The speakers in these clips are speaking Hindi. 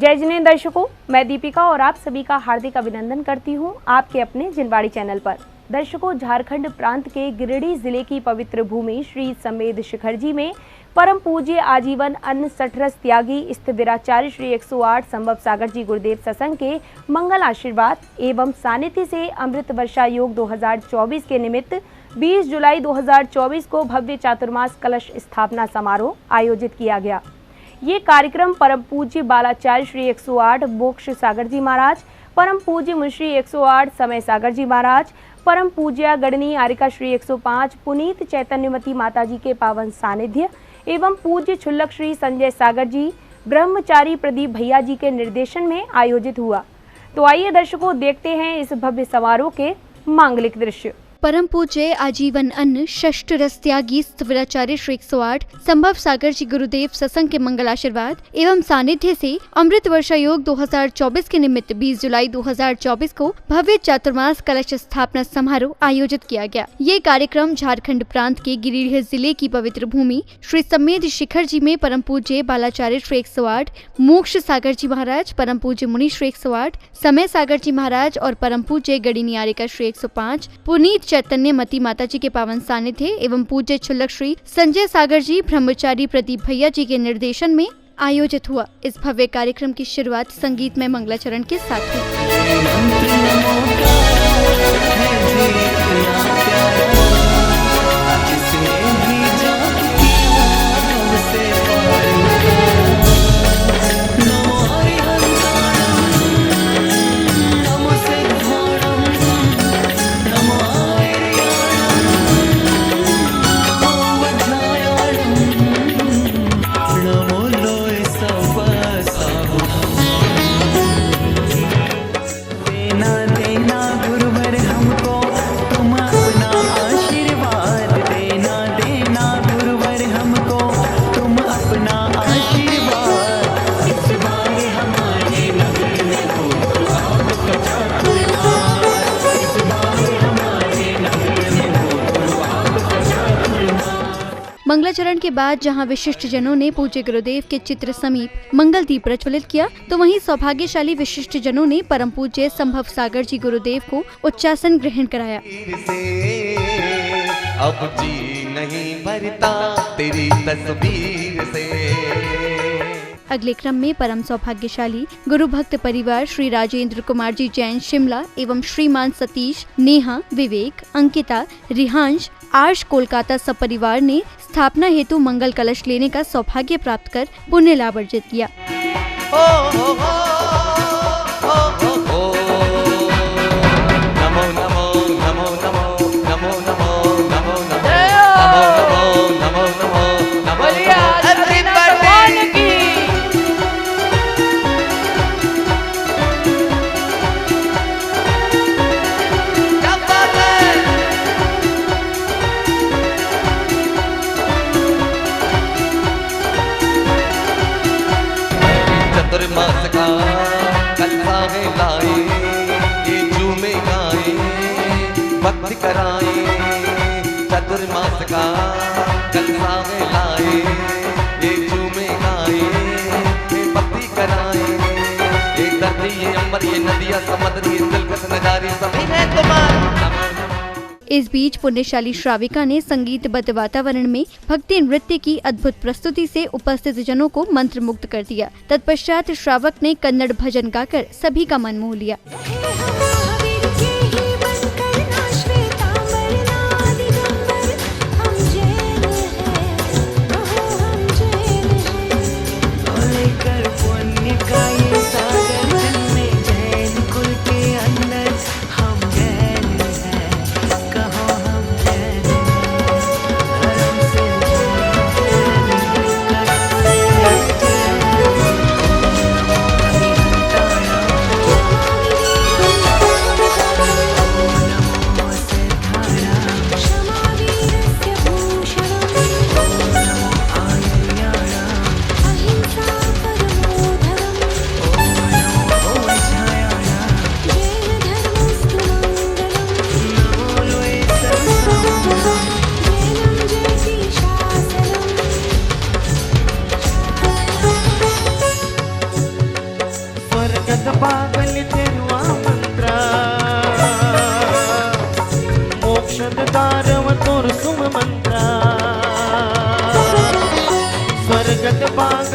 जय जिनेंद्र दर्शकों, मैं दीपिका और आप सभी का हार्दिक अभिनंदन करती हूं आपके अपने जिनवाड़ी चैनल पर। दर्शकों, झारखंड प्रांत के गिरिडीह जिले की पवित्र भूमि श्री समेध शिखर जी में परम पूज्य आजीवन अन्न सठरस त्यागी स्थिविराचार्य श्री 108 संभव सागर जी गुरुदेव सत्संग के मंगल आशीर्वाद एवं सानिध्य से अमृत वर्षा योग 2024 के निमित्त 20 जुलाई 2024 को भव्य चातुर्मास कलश स्थापना समारोह आयोजित किया गया। ये कार्यक्रम परम पूज्य बालाचार्य श्री 108 मोक्ष सागर जी महाराज, परम पूज्य मुश्री 108 समय सागर जी महाराज, परम पूज्य गणनी आरिका श्री 105 पुनीत चैतन्यमती माता जी के पावन सानिध्य एवं पूज्य छुल्लक श्री संजय सागर जी ब्रह्मचारी प्रदीप भैया जी के निर्देशन में आयोजित हुआ। तो आइए दर्शकों, देखते हैं इस भव्य समारोह के मांगलिक दृश्य। परम पूज्य आजीवन अन्न षष्ठ रस त्यागी स्थिविराचार्य श्री 108 संभव सागर जी गुरुदेव सत्संग के मंगल आशीर्वाद एवं सानिध्य से अमृत वर्षा योग 2024 के निमित्त 20 जुलाई 2024 को भव्य चातुर्मास कलश स्थापना समारोह आयोजित किया गया। ये कार्यक्रम झारखंड प्रांत के गिरिडीह जिले की पवित्र भूमि श्री समेध शिखर जी में परम पूज्य बालाचार्य श्री 108 मोक्ष सागर जी महाराज, परम पूज्य मुनि श्री 108 समय सागर जी महाराज और परम पूज्य गणनी आरिका श्री 105 पुनीत चैतन्यमती माता जी के पावन सानिध्य एवं पूज्य छुल्लक श्री संजय सागर जी ब्रह्मचारी प्रदीप भैया जी के निर्देशन में आयोजित हुआ। इस भव्य कार्यक्रम की शुरुआत संगीतमय मंगलाचरण के साथ हुई। मंगलाचरण के बाद जहां विशिष्ट जनों ने पूज्य गुरुदेव के चित्र समीप मंगल दीप प्रज्वलित किया, तो वहीं सौभाग्यशाली विशिष्ट जनों ने परम पूज्य संभव सागर जी गुरुदेव को उच्चासन ग्रहण कराया। अब जी नहीं भरता तेरी तस्वीर से। अगले क्रम में परम सौभाग्यशाली गुरु भक्त परिवार श्री राजेंद्र कुमार जी जैन शिमला एवं श्रीमान सतीश, नेहा, विवेक, अंकिता, रिहांश, आर्ष कोलकाता सब परिवार ने स्थापना हेतु मंगल कलश लेने का सौभाग्य प्राप्त कर पुण्य लाभ अर्जित किया। चतुर्मास का कलसा है लाए, ये झूमे गाए भक्ति कराए। चतुर्मास का कलसा है लाए, ये झूमे गाए भक्ति कराए। ये धरती ये अम्बर ये नदियाँ समुद्र ये दिलकश नजारे सभी है तुम्हारा। इस बीच पुण्यशाली श्राविका ने संगीतबद्ध वातावरण में भक्ति नृत्य की अद्भुत प्रस्तुति से उपस्थित जनों को मंत्रमुग्ध कर दिया। तत्पश्चात श्रावक ने कन्नड़ भजन गाकर सभी का मन मोह लिया।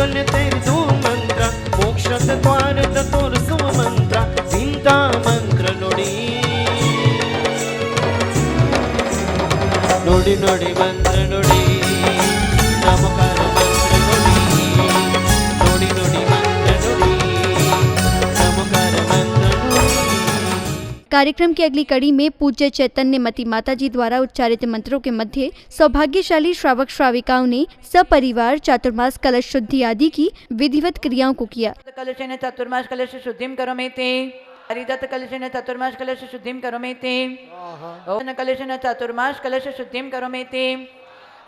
ಕಲಿತೆರಿದು ಮಂತ್ರ ಮೋಕ್ಷದ ದ್ವಾರದ ತೋರಿಸುವ ಮಂತ್ರ ಇಂಥ ಮಂತ್ರ ನುಡಿ ನುಡಿ ನುಡಿ ಮಂತ್ರ ನುಡಿ ನಮಕಾರ ಮಂತ್ರ ನುಡಿ ನುಡಿ ನುಡಿ ಮಂತ್ರ ನುಡಿ ನಮಕಾರ ಮಂತ್ರ ನುಡಿ। कार्यक्रम की अगली कड़ी में पूज्य चैतन्यमती माता जी द्वारा उच्चारित मंत्रों के मध्य सौभाग्यशाली श्रावक श्राविकाओं ने सपरिवार चातुर्मास कलश शुद्धि आदि की विधिवत क्रियाओं को किया। कलशेन चतुर्मास कलश शुद्धिं करोमीति हरिदत्त कलशेन चतुर्मास कलश शुद्धिं करोमीति ओम कलशेन चतुर्मास कलश शुद्धिं करोमीति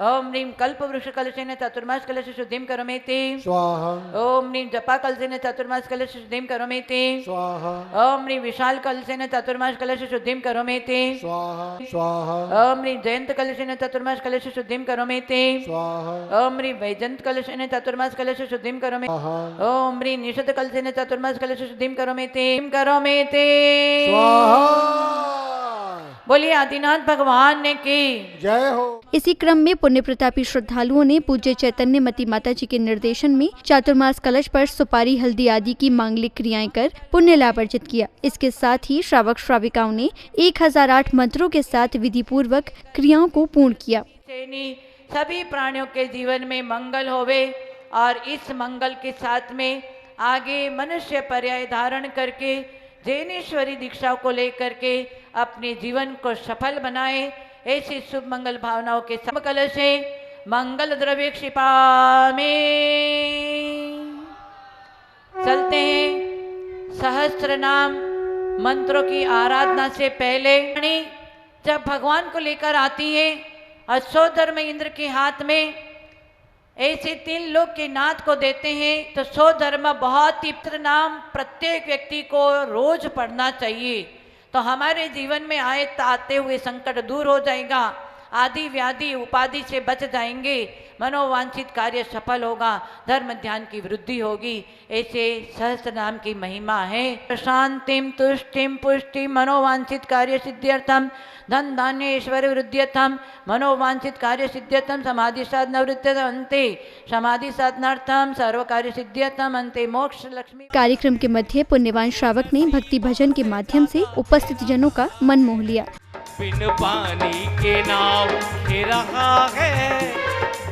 ओम ह्रीं कल्पवृक्ष कलशेन चतुर्मास कलश शुद्धिं करोमीति स्वाहा ओम ह्रीं जपा कलशेन चतुर्मास कलश शुद्धिं करोमीति स्वाहा ओम ह्रीं विशाल कलशेन चतुर्मास कलश शुद्धिं करोमीति स्वाहा स्वाहा ओम ह्रीं जयंत कलशेन चतुर्मास कलश शुद्धिं करोमीति स्वाहा ओम ह्रीं वैजंत कलशेन चतुर्मास कलश शुद्धिं करोमीति स्वाहा ओम ह्रीं निषद कलशेन चतुर्मास कलश शुद्धिं करोमीति स्वाहा। बोलिए आदिनाथ भगवान ने की जय हो। इसी क्रम में पुण्य प्रतापी श्रद्धालुओं ने पूज्य चैतन्यमती माता जी के निर्देशन में चातुर्मास कलश पर सुपारी हल्दी आदि की मांगलिक क्रियाएं कर पुण्य लाभ अर्जित किया। इसके साथ ही श्रावक श्राविकाओं ने 1008 मंत्रों के साथ विधि पूर्वक क्रियाओं को पूर्ण किया। सभी प्राणियों के जीवन में मंगल होवे और इस मंगल के साथ में आगे मनुष्य पर्याय धारण करके जैनेश्वरी दीक्षा को लेकर के अपने जीवन को सफल बनाए, ऐसी शुभ मंगल भावनाओं के सब कलश है मंगल द्रव्य क्षिपा में चलते हैं। सहस्त्र नाम मंत्रों की आराधना से पहले जब भगवान को लेकर आती है अश्वधर्म इंद्र के हाथ में ऐसे 3 लोक के नाथ को देते हैं तो 100 धर्म बहुत ही पवित्र नाम प्रत्येक व्यक्ति को रोज पढ़ना चाहिए, तो हमारे जीवन में आते हुए संकट दूर हो जाएगा, आदि व्याधि उपाधि से बच जाएंगे, मनोवांछित कार्य सफल होगा, धर्म ध्यान की वृद्धि होगी। ऐसे सहस्त्र नाम की महिमा है। शांतिम तुष्टिम पुष्टिम मनोवांछित कार्य सिद्ध्यर्थम धन धान्य ऐश्वर्य वृद्ध्यर्थम मनोवांछित कार्य सिद्ध्यर्थम समाधि साधना वृद्ध्यर्थम अंते समाधि साधनार्थम सर्व कार्य सिद्ध्यर्थम अंते मोक्ष लक्ष्मी। कार्यक्रम के मध्य पुण्यवान श्रावक ने भक्ति भजन के माध्यम से उपस्थित जनों का मन मोह लिया। बिन पानी के नाव घे रहा है,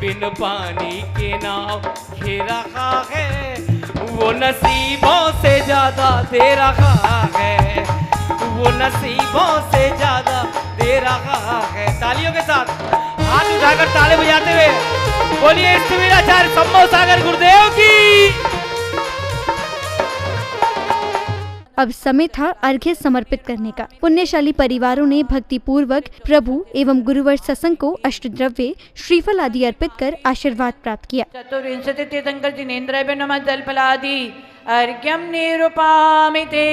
बिन पानी के नाव घे रहा है, वो नसीबों से ज्यादा दे रहा है, वो नसीबों से ज्यादा दे रहा है। तालियों के साथ हाथ उठाकर ताले बजाते हुए बोलिए वीराचार्य संभव सागर गुरुदेव की। अब समय था अर्घ्य समर्पित करने का। पुण्यशाली परिवारों ने भक्ति पूर्वक प्रभु एवं गुरुवर सत्संग को अष्टद्रव्य श्रीफल आदि अर्पित कर आशीर्वाद प्राप्त किया। चतुर्विंशति तीर्थंकर जिनेन्द्राय नमः जलफलादि अर्घ्यं निरूपामि ते।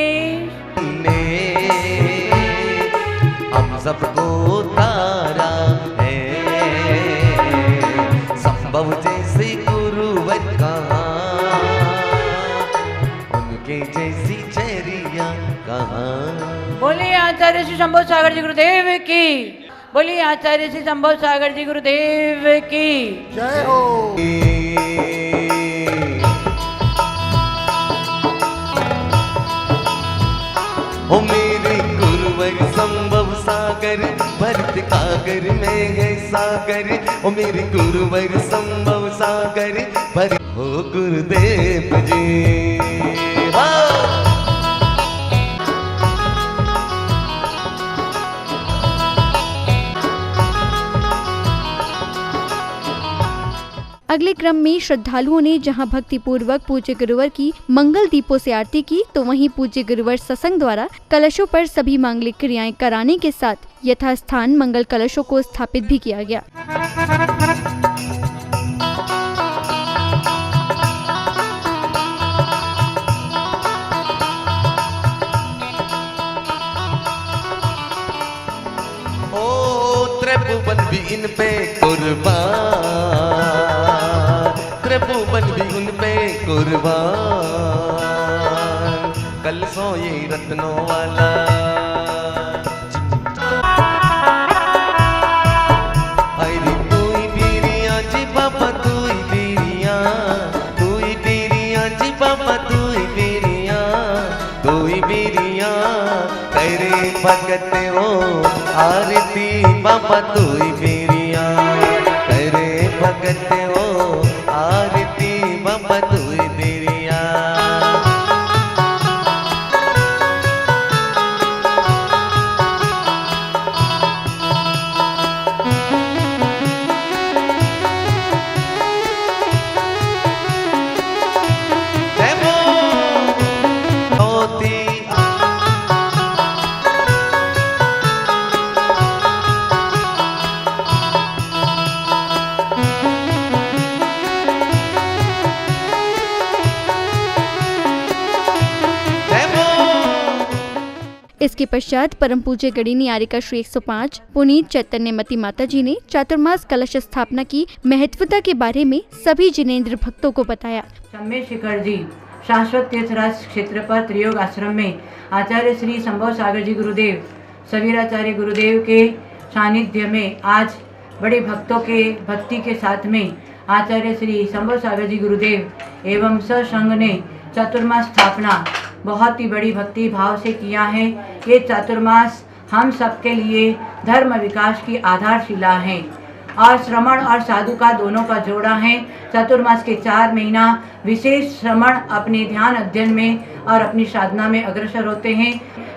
हम सबको तारा है संभव जैसे गुरुवर का, उनके जैसी चेरिया कहाँ। बोलिए आचार्य श्री शंभो सागर जी गुरुदेव की, बोलिए आचार्य श्री शंभो सागर जी गुरुदेव की जय हो। ओ मेरे गुरुवर संभव सागर भरत कागर में है सागर, ओ मेरे गुरुवर संभव सागर भरत हो गुरुदेव जी। अगले क्रम में श्रद्धालुओं ने जहां भक्ति पूर्वक पूज्य गुरुवर की मंगल दीपों से आरती की, तो वहीं पूज्य गुरुवर सत्संग द्वारा कलशों पर सभी मांगलिक क्रियाएं कराने के साथ यथास्थान मंगल कलशों को स्थापित भी किया गया। त्रिभुवन भी इन पे कुर्बान, त्रिभुवन भी उन पे कुर्बान, कल सो ये रत्नों वाला। अरे तू ही बीरिया जी बाबा, तू ही बीरिया, तू ही भगत हो आरती बाबा तू ही मेरिया, करे भगत हो आरती बाबा तू ही मेरिया। इसके पश्चात परम पूज्य गणिनी आर्यिका श्री 105 पुनीत चैतन्यमती माता जी ने चातुर्मास कलश स्थापना की महत्वता के बारे में सभी जिनेंद्र भक्तों को बताया। सम्मेद शिखर जी शाश्वत तीर्थराज क्षेत्र पर त्रियोग आश्रम में आचार्य श्री संभव सागर जी गुरुदेव सवीराचार्य गुरुदेव के सानिध्य में आज बड़े भक्तों के भक्ति के साथ में आचार्य श्री संभव सागर जी गुरुदेव एवं सत्संग ने चातुर्मास स्थापना बहुत ही बड़ी भक्ति भाव से किया है। ये चातुर्मास हम सबके लिए धर्म विकास की आधारशिला है और श्रमण और साधु का दोनों का जोड़ा है। चातुर्मास के 4 महीना विशेष श्रमण अपने ध्यान अध्ययन में और अपनी साधना में अग्रसर होते हैं।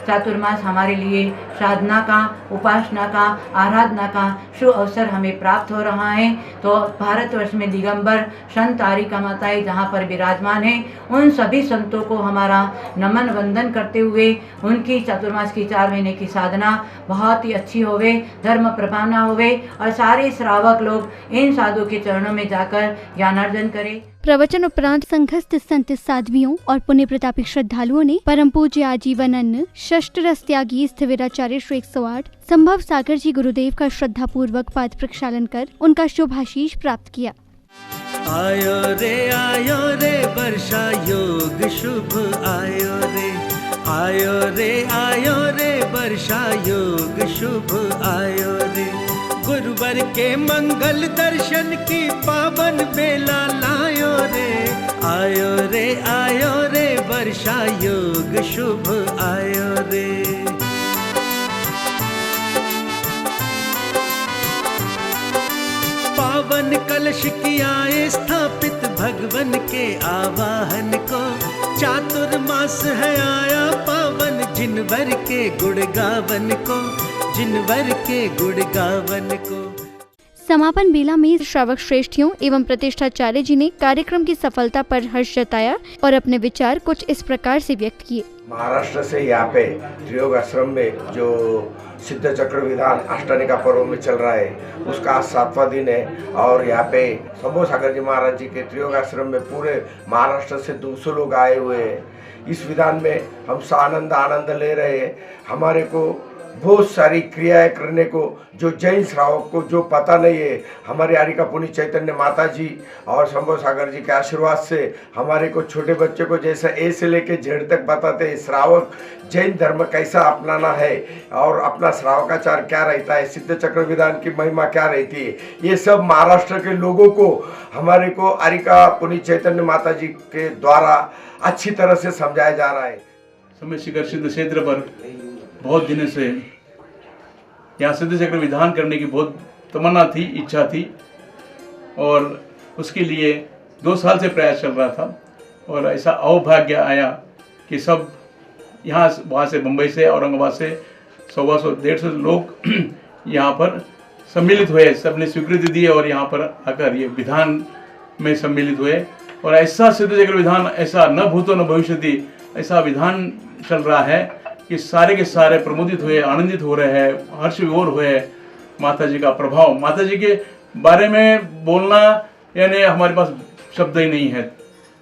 चातुर्मास हमारे लिए साधना का, उपासना का, आराधना का शुभ अवसर हमें प्राप्त हो रहा है। तो भारतवर्ष में दिगंबर संत आर्यिका माताएं जहाँ पर विराजमान हैं, उन सभी संतों को हमारा नमन वंदन करते हुए उनकी चातुर्मास की 4 महीने की साधना बहुत ही अच्छी होवे, धर्म प्रभावना होवे और सारे श्रावक लोग इन साधु के चरणों में जाकर ज्ञानार्जन करें। प्रवचन उपरांत संघस्थ संत साध्वियों और पुण्य प्रतापी श्रद्धालुओं ने परम पूज्य आजीवन अन्न षष्ठ रस त्यागी स्थविराचार्य श्री 108 संभव सागर जी गुरुदेव का श्रद्धा पूर्वक पाद प्रक्षालन कर उनका शुभाशीष प्राप्त किया। आयो रे वर्षा योग शुभ आयो रे वर्षा योग शुभ आयो रे। गुरुवर के मंगल दर्शन की पावन बेला लायो रे। आयो रे वर्षा योग शुभ आयो रे। पावन कलश किया स्थापित भगवन के आवाहन को। चातुर्मास है आया पावन जिनवर के गुण गावन को, जिनवर के गुण गावन को। समापन बेला में श्रावक श्रेष्ठियों एवं प्रतिष्ठाचार्य जी ने कार्यक्रम की सफलता पर हर्ष जताया और अपने विचार कुछ इस प्रकार से व्यक्त किए। महाराष्ट्र से यहाँ पे त्रियोग आश्रम में जो सिद्ध चक्र विधान अष्टानी का पर्व में चल रहा है, उसका आज 7वां दिन है और यहाँ पे संभव सागर जी महाराज जी के त्रियोग आश्रम में पूरे महाराष्ट्र से 200 लोग आए हुए हैं। इस विधान में हम आनंद ले रहे हैं। हमारे को बहुत सारी क्रियाएं करने को जो जैन श्रावक को जो पता नहीं है, हमारे आर्यिका पुनीत चैतन्य माता जी और संभव सागर जी के आशीर्वाद से हमारे को छोटे बच्चे को जैसा ए से लेके जेड तक बताते हैं श्रावक जैन धर्म कैसा अपनाना है और अपना श्रावकाचार क्या रहता है, सिद्ध चक्र विधान की महिमा क्या रहती है, ये सब महाराष्ट्र के लोगों को हमारे को आर्यिका पुनीत चैतन्य माता जी के द्वारा अच्छी तरह से समझाया जा रहा है। समय शिखर सिद्ध क्षेत्र पर बहुत दिनों से यहाँ सिद्ध चक्र विधान करने की बहुत तमन्ना थी, इच्छा थी और उसके लिए 2 साल से प्रयास चल रहा था और ऐसा अवभाग्य आया कि सब यहाँ वहाँ से मुंबई से औरंगाबाद से 100-150 लोग यहाँ पर सम्मिलित हुए, सबने स्वीकृति दी और यहाँ पर आकर ये विधान में सम्मिलित हुए और ऐसा सिद्ध चक्र विधान ऐसा न भूतो न भविष्यति ऐसा विधान चल रहा है कि सारे के सारे प्रमोदित हुए, आनंदित हो रहे हैं, हर्ष विभोर हुए। माता जी का प्रभाव, माता जी के बारे में बोलना यानी हमारे पास शब्द ही नहीं है।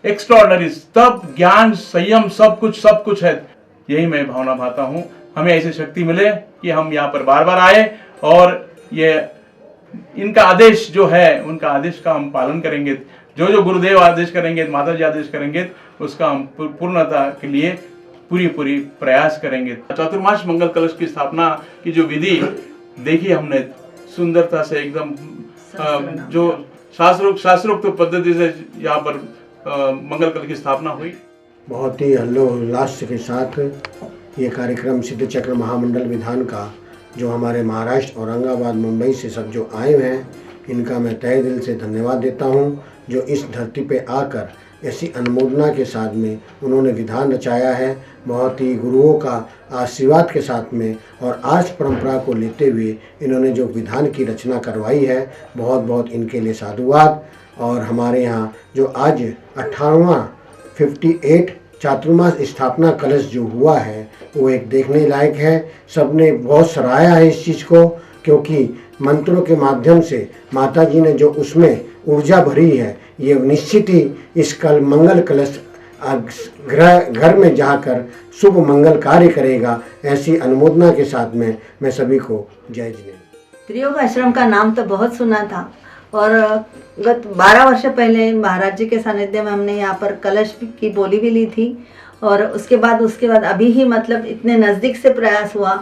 एक्स्ट्राऑर्डिनरी तप, ज्ञान, संयम सब कुछ है। यही मैं भावना भाता हूँ, हमें ऐसी शक्ति मिले कि हम यहाँ पर बार बार आए और ये इनका आदेश जो है उनका आदेश का हम पालन करेंगे। जो गुरुदेव आदेश करेंगे, माता जी आदेश करेंगे, उसका हम पूर्णता के लिए पूरी प्रयास करेंगे। चातुर्मास मंगल कलश की स्थापना की जो विधि देखी हमने सुंदरता से एकदम जो शास्त्रोक्त पद्धति से यहाँ पर मंगल कलश की स्थापना हुई। बहुत ही हल्लोल्लास के साथ ये कार्यक्रम सिद्ध चक्र महामंडल विधान का जो हमारे महाराष्ट्र, औरंगाबाद, मुंबई से सब जो आए हुए हैं, इनका मैं तहे दिल से धन्यवाद देता हूँ, जो इस धरती पे आकर ऐसी अनुमोदना के साथ में उन्होंने विधान रचाया है, बहुत ही गुरुओं का आशीर्वाद के साथ में और आज परंपरा को लेते हुए इन्होंने जो विधान की रचना करवाई है, बहुत बहुत इनके लिए साधुवाद। और हमारे यहाँ जो आज 58 चातुर्मास स्थापना कलश जो हुआ है वो एक देखने लायक है। सबने बहुत सराहा है इस चीज़ को, क्योंकि मंत्रों के माध्यम से माता जी ने जो उसमें ऊर्जा भरी है, ये निश्चित ही इस कल मंगल कलश घर में जाकर शुभ मंगल कार्य करेगा। ऐसी अनुमोदना के साथ में मैं सभी को जय जिनेन्द्र। त्रियोग आश्रम का नाम तो बहुत सुना था और गत 12 वर्ष पहले महाराज जी के सानिध्य में हमने यहाँ पर कलश की बोली भी ली थी और उसके बाद अभी ही मतलब इतने नज़दीक से प्रयास हुआ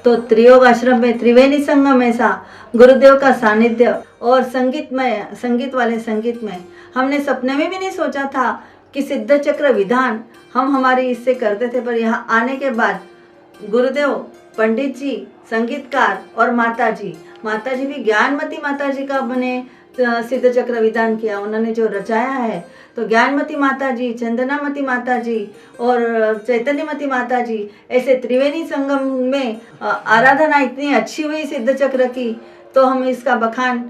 तो त्रियोग आश्रम में त्रिवेणी संगम ऐसा गुरुदेव का सानिध्य और संगीत वाले संगीत में हमने सपने में भी नहीं सोचा था कि सिद्ध चक्र विधान हम हमारी इससे करते थे, पर यहाँ आने के बाद गुरुदेव, पंडित जी, संगीतकार और माता जी भी ज्ञानमती माता जी का बने सिद्ध चक्र विधान किया। उन्होंने जो रचाया है तो ज्ञानमती माता जी, चंदनामती माता जी और चैतन्यमती माता जी, ऐसे त्रिवेणी संगम में आराधना इतनी अच्छी हुई सिद्ध चक्र की, तो हम इसका बखान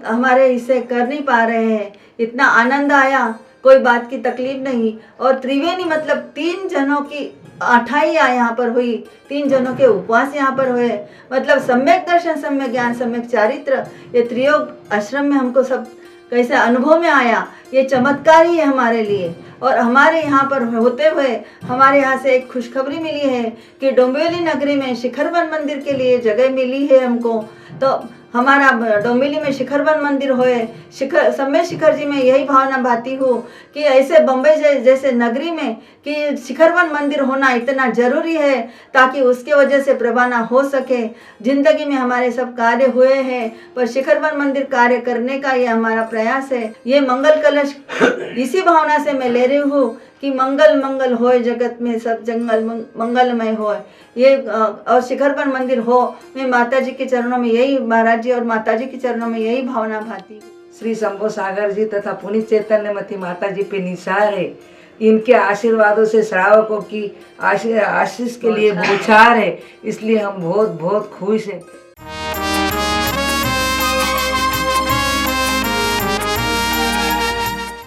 हमारे इससे कर नहीं पा रहे हैं। इतना आनंद आया, कोई बात की तकलीफ नहीं। और त्रिवेणी मतलब 3 जनों की अठाई यहाँ पर हुई, 3 जनों के उपवास यहाँ पर हुए, मतलब सम्यक दर्शन, सम्यक ज्ञान, सम्यक चारित्र, ये त्रियोग आश्रम में हमको सब कैसे अनुभव में आया, ये चमत्कार ही है हमारे लिए। और हमारे यहाँ पर होते हुए हमारे यहाँ से एक खुशखबरी मिली है कि डोंबिवली नगरी में शिखरवन मंदिर के लिए जगह मिली है हमको। तो हमारा डोंबिवली में शिखरवन मंदिर होए, सम्य शिखर जी में यही भावना भाती हूँ कि ऐसे बम्बई जैसे नगरी में कि शिखरवन मंदिर होना इतना ज़रूरी है ताकि उसके वजह से प्रभावना हो सके। जिंदगी में हमारे सब कार्य हुए हैं, पर शिखरवन मंदिर कार्य करने का ये हमारा प्रयास है। ये मंगल कलश इसी भावना से मैं ले रही हूँ कि मंगल मंगल होए जगत में, सब जंगल मंगलमय होए, ये और शिखरवन मंदिर हो। मैं माता जी के चरणों में यही, महाराज जी और माता जी के चरणों में यही भावना भाती। श्री शंभो सागर जी तथा पुनीत चैतन्यमती माता जी पे निसार है। इनके आशीर्वादों से श्रावकों की आशीष के लिए बौछार है, इसलिए हम बहुत बहुत खुश हैं।